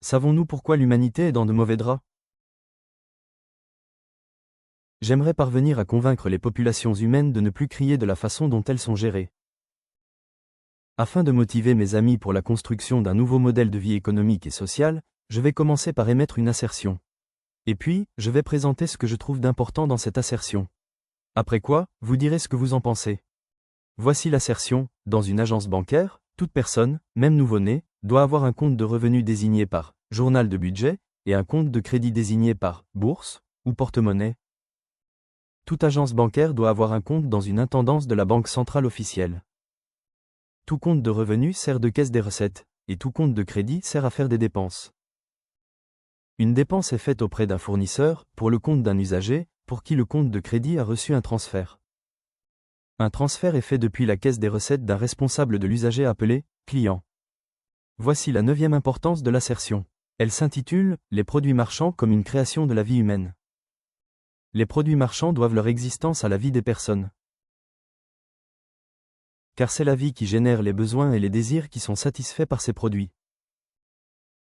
Savons-nous pourquoi l'humanité est dans de mauvais draps? J'aimerais parvenir à convaincre les populations humaines de ne plus crier de la façon dont elles sont gérées. Afin de motiver mes amis pour la construction d'un nouveau modèle de vie économique et sociale, je vais commencer par émettre une assertion. Et puis, je vais présenter ce que je trouve d'important dans cette assertion. Après quoi, vous direz ce que vous en pensez. Voici l'assertion: dans une agence bancaire, toute personne, même nouveau-né, doit avoir un compte de revenus désigné par journal de budget et un compte de crédit désigné par bourse ou porte-monnaie. Toute agence bancaire doit avoir un compte dans une intendance de la banque centrale officielle. Tout compte de revenus sert de caisse des recettes, et tout compte de crédit sert à faire des dépenses. Une dépense est faite auprès d'un fournisseur, pour le compte d'un usager, pour qui le compte de crédit a reçu un transfert. Un transfert est fait depuis la caisse des recettes d'un responsable de l'usager appelé client. Voici la 9e importance de l'assertion. Elle s'intitule « Les produits marchands comme une création de la vie humaine ». Les produits marchands doivent leur existence à la vie des personnes. Car c'est la vie qui génère les besoins et les désirs qui sont satisfaits par ces produits.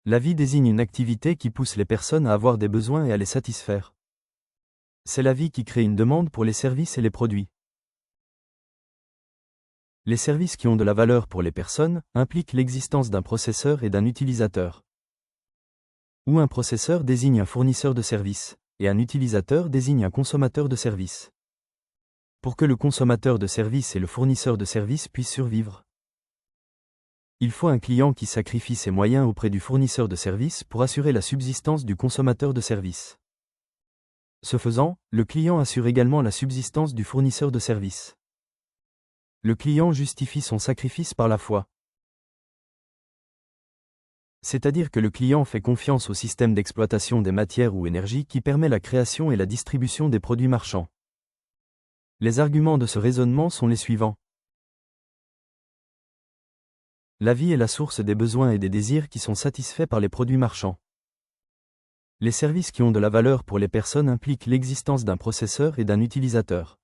La vie désigne une activité qui pousse les personnes à avoir des besoins et à les satisfaire. C'est la vie qui crée une demande pour les services et les produits. Les services qui ont de la valeur pour les personnes impliquent l'existence d'un processeur et d'un utilisateur. Ou un processeur désigne un fournisseur de services, et un utilisateur désigne un consommateur de services. Pour que le consommateur de services et le fournisseur de services puissent survivre, il faut un client qui sacrifie ses moyens auprès du fournisseur de services pour assurer la subsistance du consommateur de services. Ce faisant, le client assure également la subsistance du fournisseur de services. Le client justifie son sacrifice par la foi. C'est-à-dire que le client fait confiance au système d'exploitation des matières ou énergies qui permet la création et la distribution des produits marchands. Les arguments de ce raisonnement sont les suivants. La vie est la source des besoins et des désirs qui sont satisfaits par les produits marchands. Les services qui ont de la valeur pour les personnes impliquent l'existence d'un processeur et d'un utilisateur.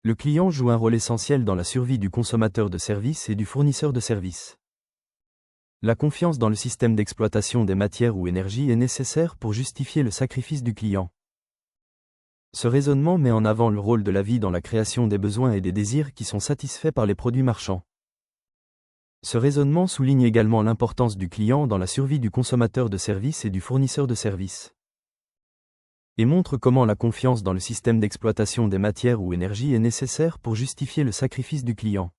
Le client joue un rôle essentiel dans la survie du consommateur de services et du fournisseur de services. La confiance dans le système d'exploitation des matières ou énergies est nécessaire pour justifier le sacrifice du client. Ce raisonnement met en avant le rôle de la vie dans la création des besoins et des désirs qui sont satisfaits par les produits marchands. Ce raisonnement souligne également l'importance du client dans la survie du consommateur de services et du fournisseur de services. Et montre comment la confiance dans le système d'exploitation des matières ou énergies est nécessaire pour justifier le sacrifice du client.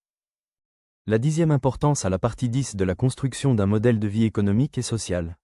La 10e importance à la partie 10 de la construction d'un modèle de vie économique et sociale.